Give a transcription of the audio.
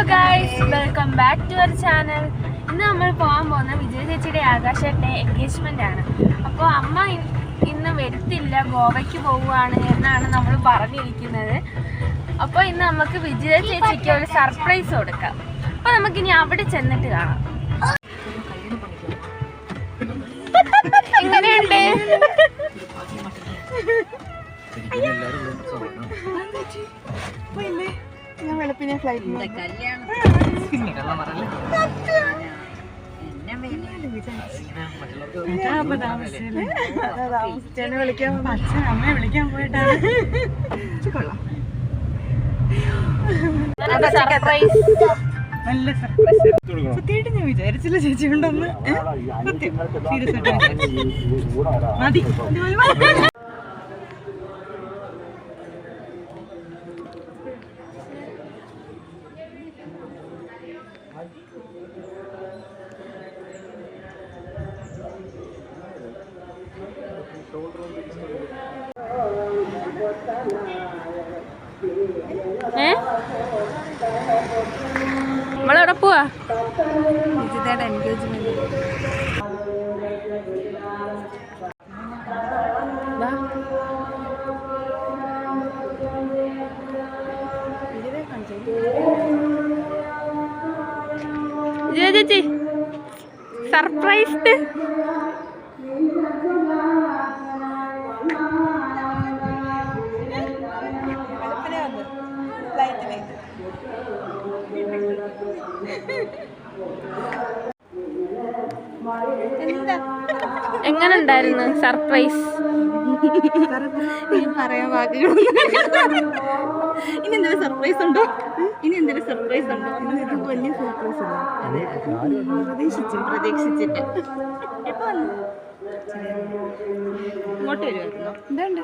Hello guys, welcome back to our channel. ഇന്ന് നമ്മൾ പോകാൻ പോകുന്ന വിജയ ചേച്ചിയുടെ ആകാശേട്ടൻ്റെ എൻഗേജ്മെൻ്റ് ആണ്. അപ്പോൾ അമ്മ ഇന്ന് വരുത്തില്ല, ഗോവയ്ക്ക് പോവുകയാണ് എന്നാണ് നമ്മൾ പറഞ്ഞിരിക്കുന്നത്. അപ്പോൾ ഇന്ന് നമുക്ക് വിജയ ചേച്ചിക്ക് ഒരു സർപ്രൈസ് കൊടുക്കാം. അപ്പോൾ നമുക്കിനി അവിടെ ചെന്നിട്ട് കാണാം. എങ്ങനെയുണ്ട്? ഞാൻ വെളുപ്പിനെ ഫ്ലൈറ്റ് താമസിച്ചെന്നെ വിളിക്കാൻ അച്ഛൻ അമ്മയെ വിളിക്കാൻ പോയിട്ടാണ്. കൊള്ളാം, നല്ല സർപ്രൈസ്. സത്യമായിട്ട് ഞാൻ വിചാരിച്ചില്ല ചേച്ചി കൊണ്ടൊന്ന്. സത്യം സീരിയസ് ആയിട്ട് മതി. നമ്മളെവിടെ പോവാ? വിജിതയുടെ എൻഗേജ്മെന്റ്. ചേച്ചി സർപ്രൈസ്. എങ്ങനെ ഉണ്ടായിരുന്നു സർപ്രൈസ്? പറയാൻ വാക്കുകൾ. ഇനി എന്തെങ്കിലും സർപ്രൈസ് ഉണ്ടോ? ഇത് വലിയ സർപ്രൈസ് അല്ല, പ്രതീക്ഷിച്ചിട്ട്. എപ്പോ വന്നു? ഇങ്ങോട്ട് വരുമായിരുന്നോ? എന്താണ്ട്